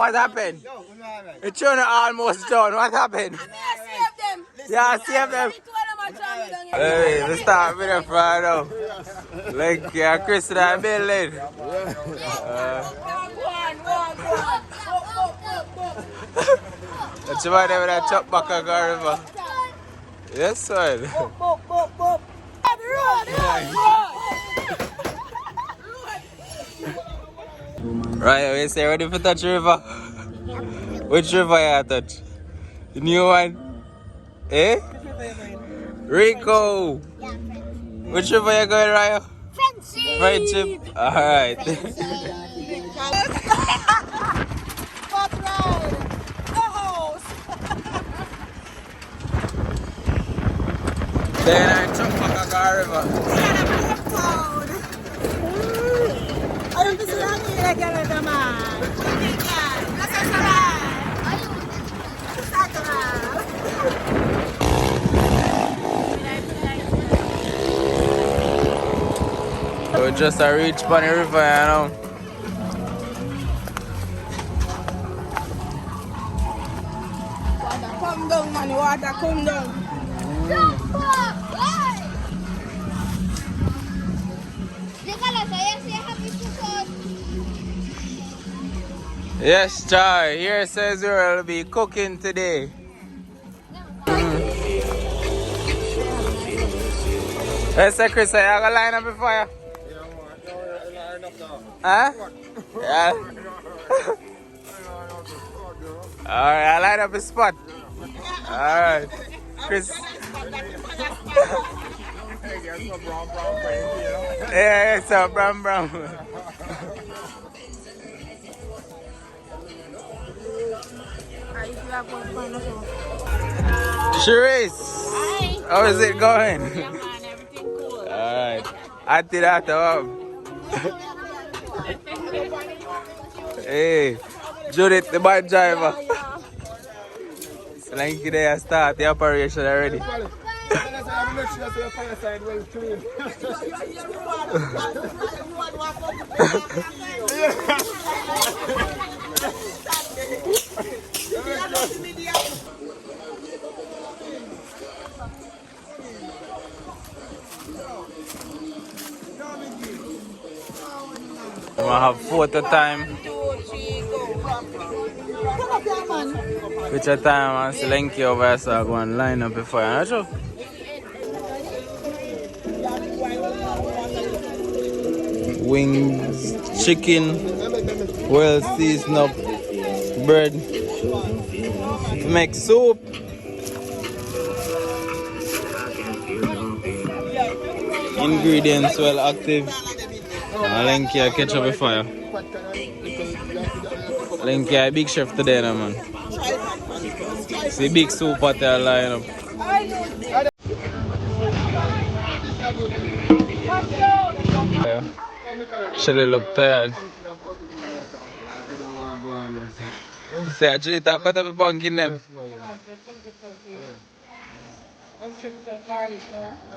What happened? The tune almost done. What happened? Yeah, save them. Hey, let's start with the front now. Like, yeah, Chris and I building. That's why they would have chopped back a river. Yes, son. Right, we say ready for touch river. Which river you touch? The new one? Eh? Rico! Which river you going, Raya? Friendship! Friendship? Alright. Then I jump back a river. I don't see that Canada man. We just reached Bunny River, you know. Water come down, man. Water come down. Yes, Chai. Here says we will be cooking today. Let's say, Chris, are you going to line up before you? Huh? Yeah. Alright, I line up a spot. Alright. Chris. Yeah, it's a brown. Sharice, how is it going? Everything cool. Alright, I did that up. Hey, Judith, the bad driver. Like they start the operation already. We have photo time. Which a time I see Lenky over here, so I go and line up before you know. Wings, chicken, well seasoned up bread. To make soup. Ingredients well active. And Lenky I catch up before you. Lenky a big chef today now, man. See big soup at the line up. Yeah. Shelly look tired. Say actually talk about the pumpkin them.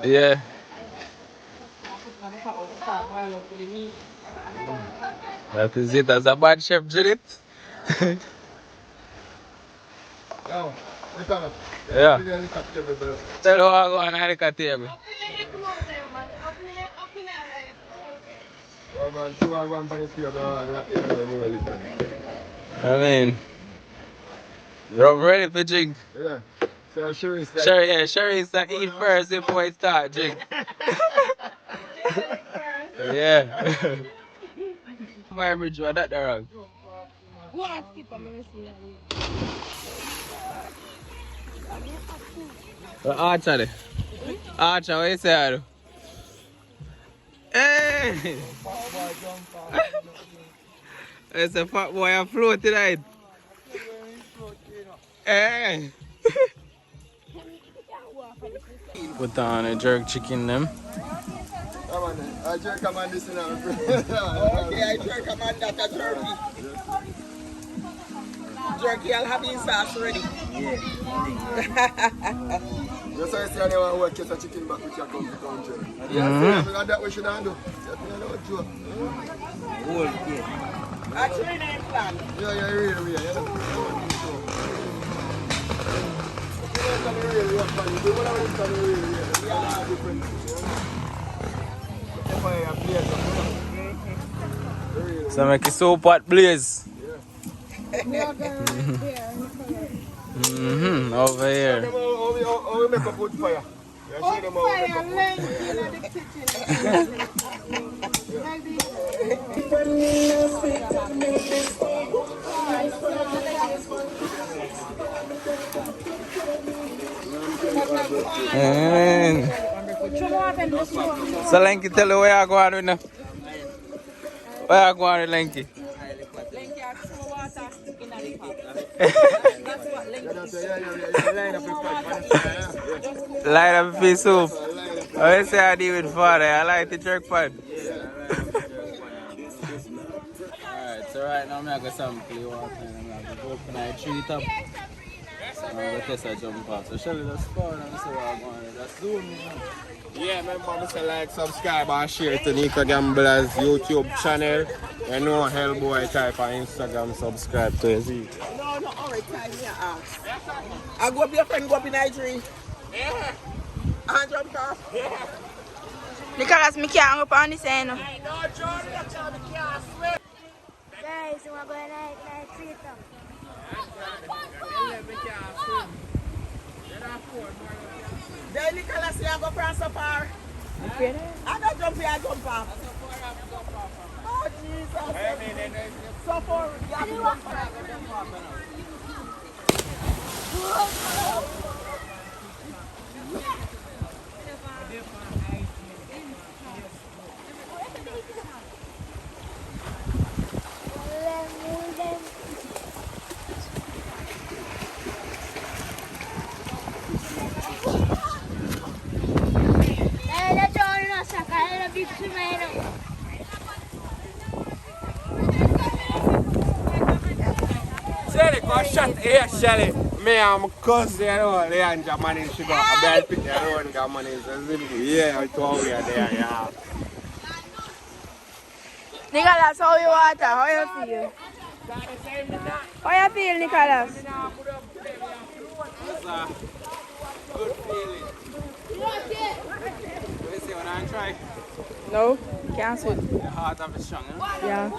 Yeah. That is it as a bad chef, Judith. Yeah. Tell her I go on the table. I mean, you're ready for drink? Yeah. So Sherry's to eat first before it start drink. Yeah. My bridge was that wrong. Archer, Archer, what you say? Hey! It's a fat boy afloat tonight. Hey! Put on a jerk chicken them. I jerk a man this now. Okay, I jerk a man that a turkey. Jerky, I'll have in sauce ready. Yeah. Just so I say I never work get a chicken back which I come to country. Yeah, so that we should do. That's your name plan. Yeah, really. You know? Really, funny. Do whatever it's done, really. Yeah, different. So make it so pot blaze. Over here. How we make a good fire? Yeah, show them how we make a good So Lenky, tell you where you going with now? Where you going with Lenky? Lenky has some water in the pot. That's what Lenky. Light up a piece soup. I say I deal with father. I like the jerk pan. Alright, so right now I'm going to go sample water and I'm going to go open a tree top. I'm going to test a jump off. So Shelly just spawn and see what I'm going to do. That's soon. Yeah, remember to like, subscribe and share to Nika Gambler's YouTube channel. You know Hellboy type on Instagram, subscribe to his YouTube. No, alright, time me ask. I go up your friend, go up in Nigeria. Yeah. And jump off. Yeah. Nicholas, me can't up on this end. I know, Jordan, that's how me can't swim. Guys, we're going to treat them. Then Nicholas, you go France so far. Okay. I don't jump here, I jump off. Oh, Jesus. So far, you have to jump Shelly, come shut here, Shelly. Me and my cousin, you know, they and Jamaica, she got a bad picture, you know, Jamaica. Yeah, I told you there, yeah. Nicholas, how you water? How you feel? How you feel, Nicholas? It's a good feeling. What you say when I try? No, can't swim. The heart of it strong, huh? Yeah.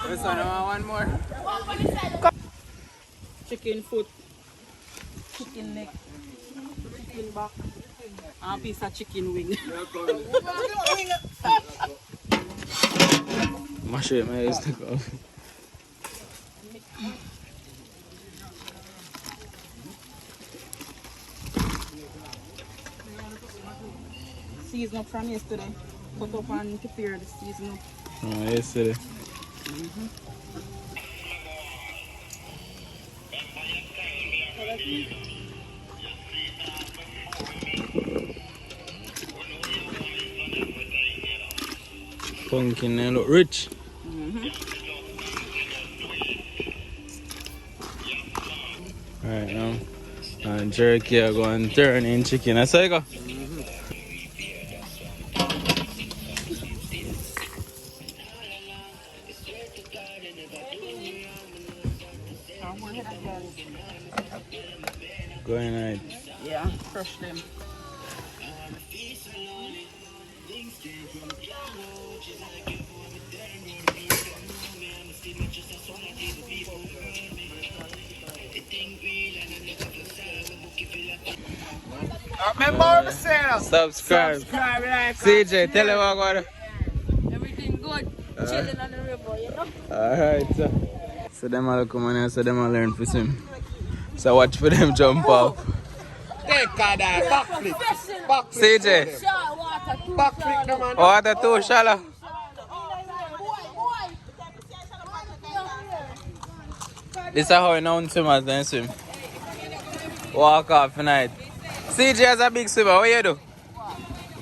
This one, I want one more. chicken foot, chicken neck, chicken back, and a piece of chicken wing. Mash it, man. Stick off. Season up from yesterday. Put up and prepare the season up. Oh, yesterday. Pumpkin and look rich. Right now, and jerky are going to turn in chicken. I say go. Going right. Yeah, crush them. Remember what I Subscribe. like, CJ, tell him what I got. Everything good. Chilling on the river, you know? Alright, so them all come on here, so them all learn to swim. So watch for them jump off. take that backflip. CJ, Backflip, no man. water too shallow. This is how we know swimmers don't swim. Walk off tonight. CJ is a big swimmer, what you do?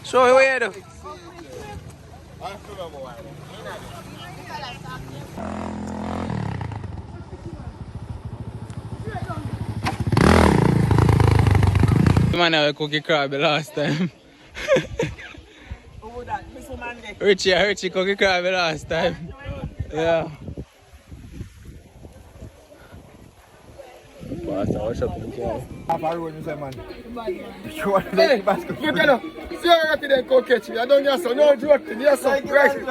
Show me what you do. Man, I cookie crab the last time. Who that? Miss Woman there. Richie cookie crab the last time. Yeah. What's up? Half a road, you say, man. Hey, look at you. See how you can go catch me. I don't get so no joke. Yes, sir. Right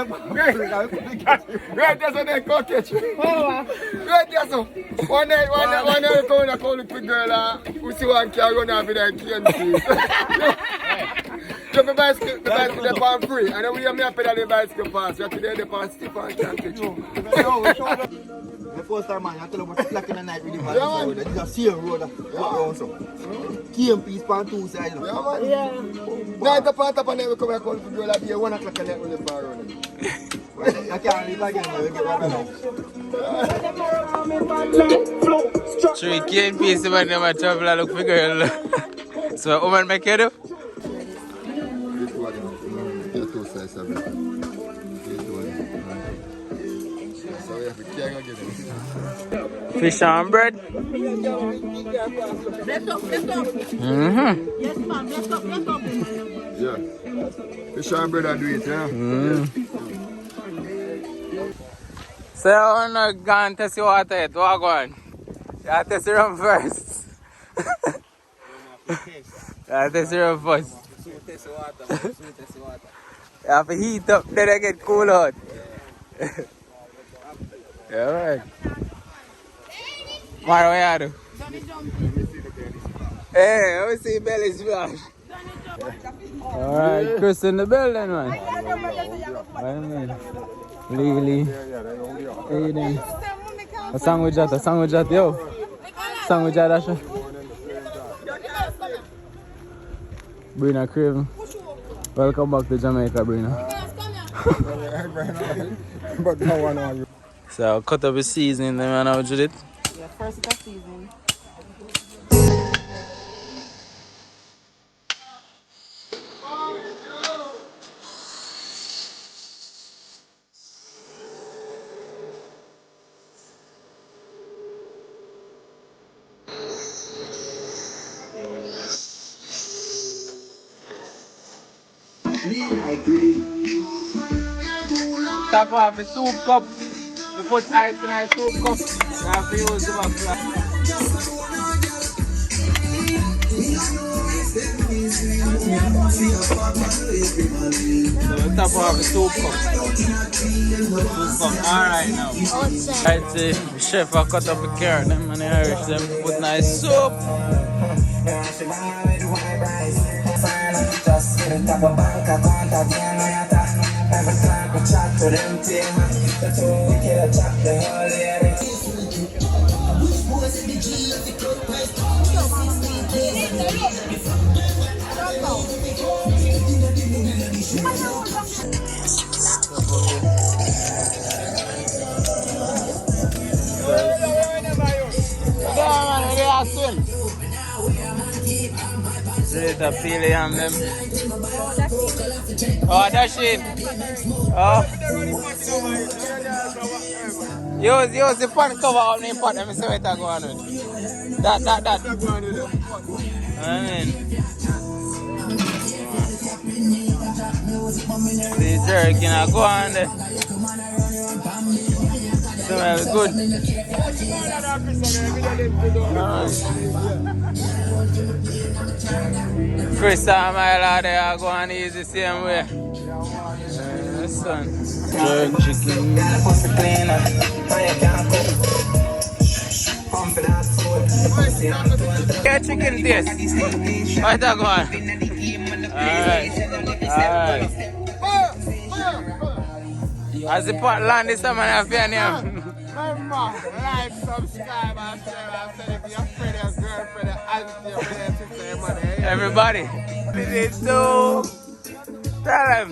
there, so they go catch me. Right there, so. One day, I come and call the quick girl. We see one car run off with that key. So the bicycle, they're on free. And then we have me pedal the bicycle pass. So today they pass Stefan can't catch you. The first time, man, I tell you about 2 o'clock in the night with the road. This is a sea road around so. Key and piece on 2 sides. Yeah. Night apart up and then we come and call the girl at 1 o'clock in the night with the far road. I can't leave again, we get right now. 3 key and piece, man, never travel and look for girl. So, woman, make you do? Fish and bread. Yes, ma'am. Bless up. Yeah. Fish and bread and do it, yeah? So, I'm not going to test your water yet. What go on? You have to test your rum first. You have to test your rum first. You have to heat up, then I get cool out. Yeah, right. Mara, what you do? Hey, let me see belly splash. Alright, Chris in the building, man. What do you mean? Lily. Aiden. A sandwich at, yo. Sandwich at, Asha. Brina Craven. Welcome back to Jamaica, Brina. But no one on you. So, cut up the seasoning, then how you did it? Yeah, first it's a season. Top off the soup cup. We put ice in our soup cup. We have to use the back. So we top off the soup cup. Alright now. Right, the chef will cut up the carrot them and the Irish them put nice soup. The peely on them. Oh, that's it. Oh. Use the pot cover on the pot. Let me see what I go on with. That. I mean. The jerky now go on there. Smells good. Chris and my lad, they are going easy the same way. Son. Jerk chicken. Yeah, chicken taste. What's that going? Alright. As the pot land this time, I have your name. Like, subscribe, and share, and send it to your friend, your girlfriend, your auntie, your friend, sister, your mother. Everybody. This is so. Tell them.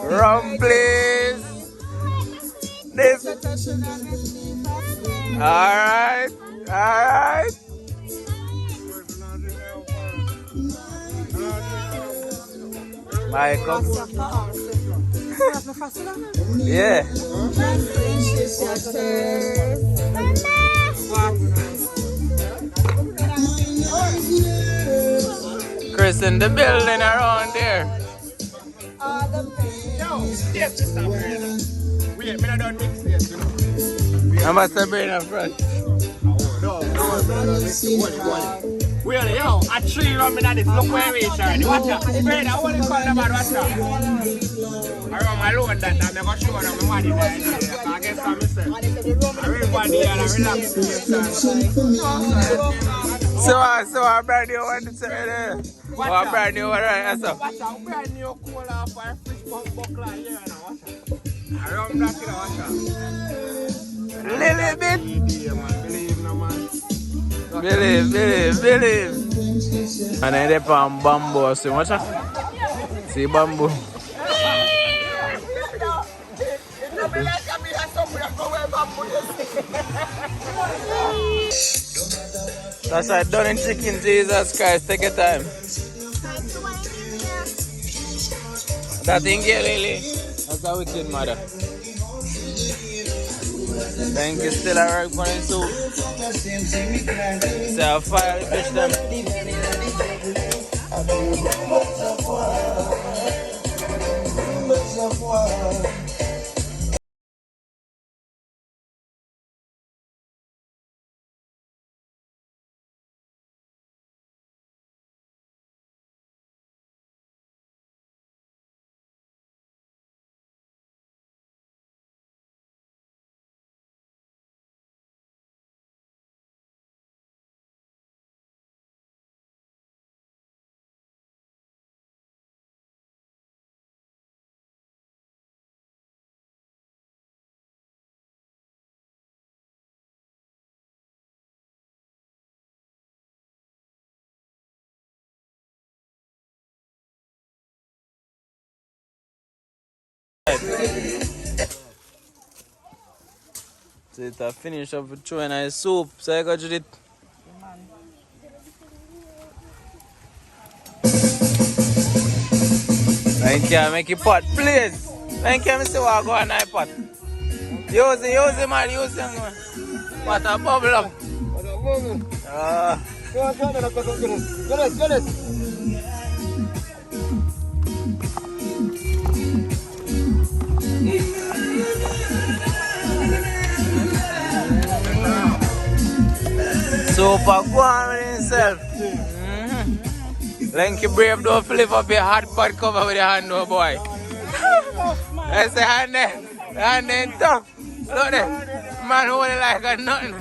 Rum, please. This. Alright. Michael. Yeah. Chris in the building around there. Wait, I don't mix it, you know. I must have been up front. No, well, yo, a tree around me that is look where we are. Watch out. Brother, I want to call them out. Watch out. Around my load that I'm going to show them my money there. I guess I'm myself. Everybody here, I relax. So, brand new one to say there. What brand new one, right? So. Watch out, brand new cola for a fish pump buckler here now. Watch out. Around that, watch out. Little bit. Yeah, man. Believe no, man. Believe. And then they palm bamboo. See what? See bamboo. That's right, done in chicken, Jesus Christ. Take your time. That thing here, Lily. That's a wicked mother. Thank you, still a work for the soup. So I'll fire fish them. So it's a finish of throwing a soup. So I got it. Thank you, make it pot, please. Thank you, Mr. Wago and I pot. Use it, man, use it, man. What a bubble up. Get it. Super go on with himself. Lanky Brave, don't flip up your hot pot cover with your hand, no boy. That's the hand there. The hand there tough. Look there. Man hold it like a nothing.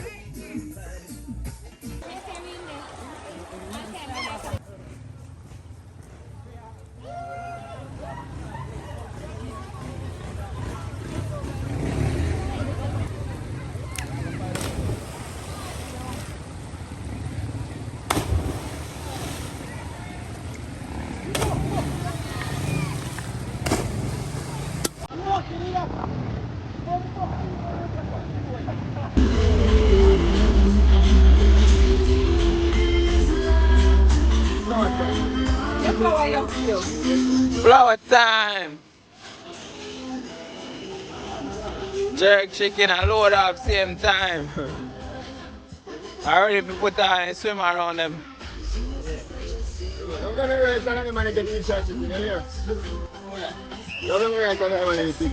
Flower time! Jerk chicken and load up same time. I already put on a swim around them. I'm gonna raise on money get these shots in here. I'm gonna raise on money to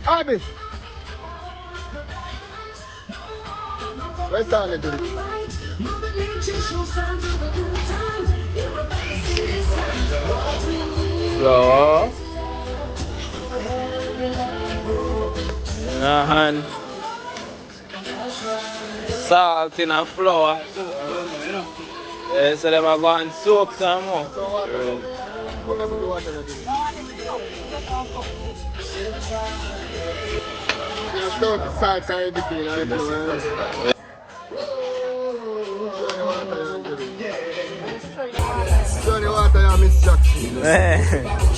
Abby! Where's down it? Flour. And salt in a flour. Yeah, so them are going to soak some more.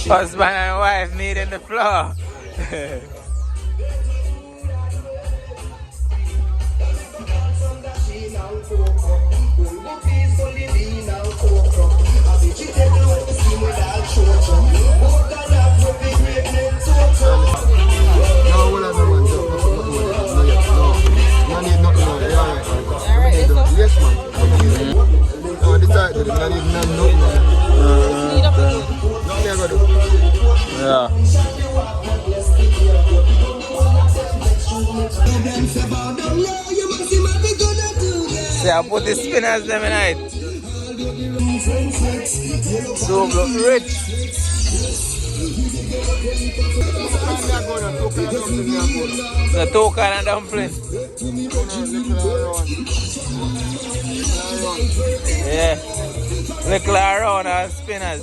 Husband and wife meeting the floor. right to do. Not even nothing. Nothing I gotta do. Yeah. See, I put the spinners them in it. So look rich. The token and dumpling. Yeah. Little around and spinners.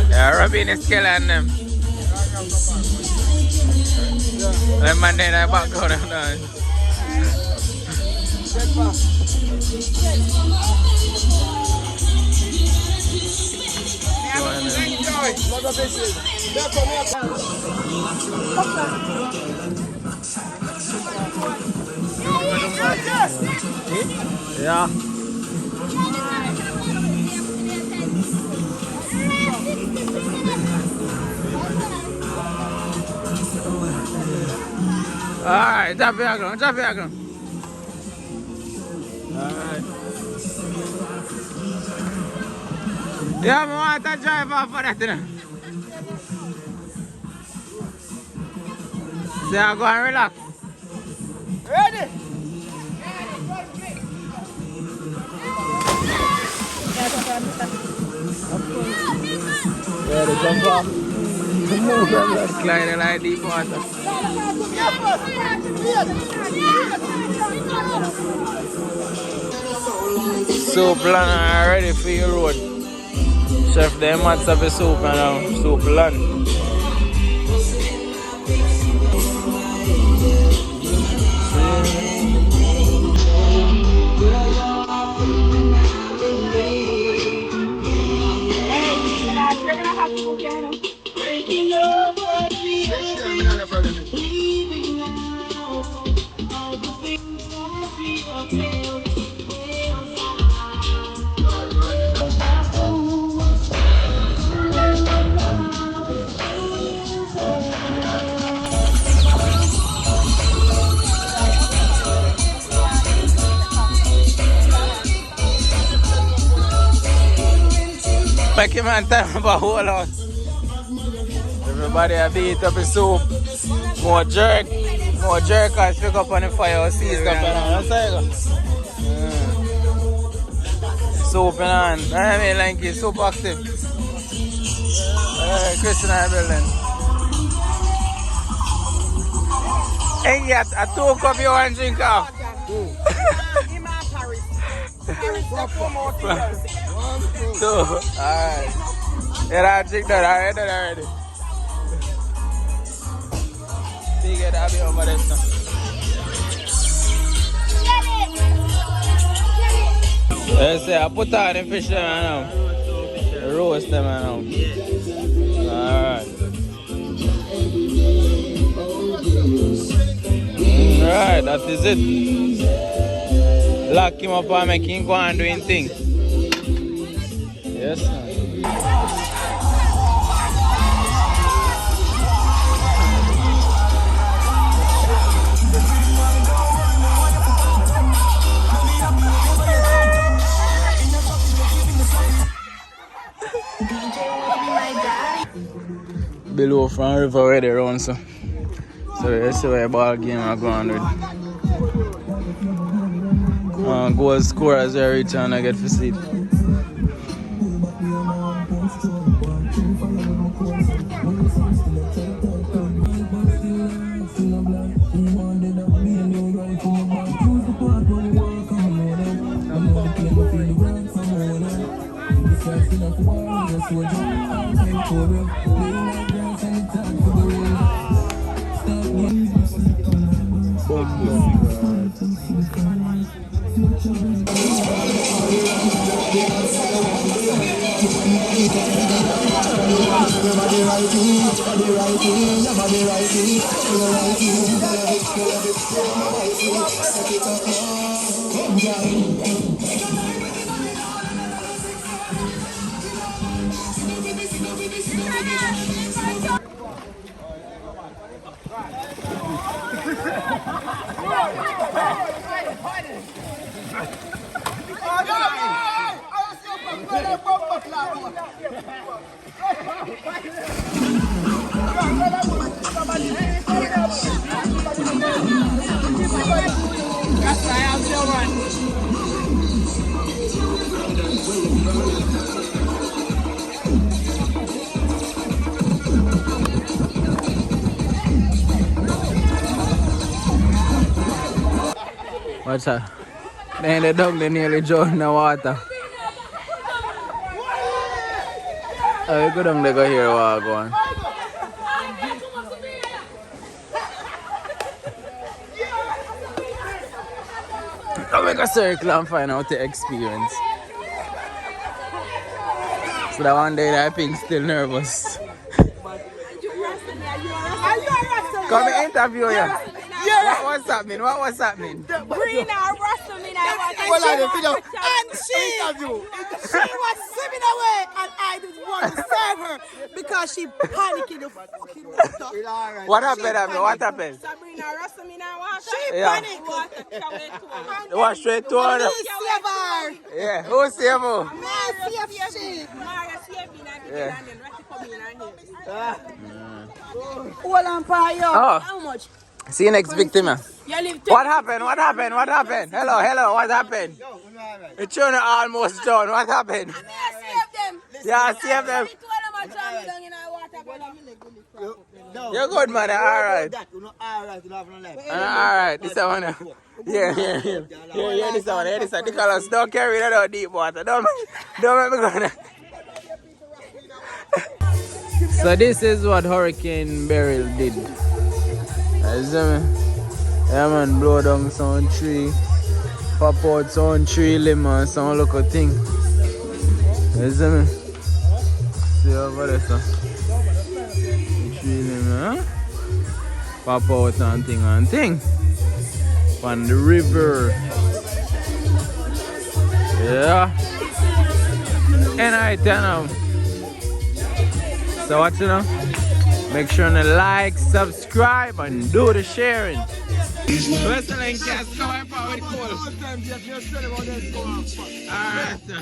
Yeah, rubbing the scale on them. Them man in the background of them. Yeah. Alright, drop your ground, drop your ground. Alright. Yeah, I want to drive off for that, you know. So I go and relax. Ready? Yeah, they jump off. Move them, let's glide like deep water. Soup land ready for your road. Chef, them mats have a soup and soup land. Make him man time about whole lot. Everybody a beat up his soup. More jerk and pick up on the fire or seized up and on. Soup in hand. I mean like it's soup active. Christian and Beryl. Hey, a 2 cup you want to drink off? So, alright. Yeah, I drink that already. Big head, I'll be over there now. Yeah, say, I put on the fish there now. Roast them now. Alright. Alright, that is it. Lock him up and make him go and doing things. Yes, sir. Below from river where they run, so you see where the ball game are going with. Goal scorers are reach and I get for seat. That's why I'm the one. What's that? Then the dog they nearly drowned in the water. Oh, you go down there, go here, walk on. I'll make a circle and find out the experience. So that one day that pig's still nervous. Come and interview you. What's happening? What was happening? Green and Russell in I And she was swimming away and I didn't want to serve her because she panicked in the fucking water. What happened? What happened? Sabrina Russell in our water. She panicked. What straight to her? Please save her. Yeah, who save her? Me save she. Maria saved me and Yeah. then Ratty come in and Hold on, Payo. Oh. How much? See you next victim. You live What happened? What happened? What happened? Hello, hello, what happened? It's trying to almost done. What happened? I saved them. Yeah, save them. You're good, man. Alright. Alright, this one. Yeah. This one. This one. The colors don't carry that out deep water. Don't make me go there. So this is what Hurricane Beryl did. You see me? Yeah, man, blow down some tree, pop out some tree limb and some local thing. You see me? See over there, sir. Tree limb, huh? Pop out and thing. On the river. Yeah. And I tell them. So what you know? Make sure to like, subscribe, and do the sharing. Where's the link? Yes, go ahead, power cool. Alright, sir.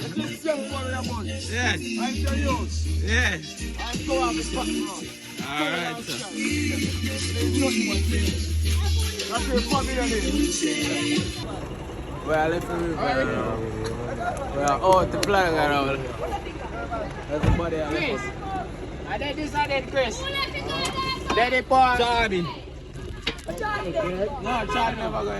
Yes. Yes. Alright, sir. Well, listen, well, the flag around. That's the body of Chris. I did this, Chris. Daddy Paul. Charlie. No, Charlie never going.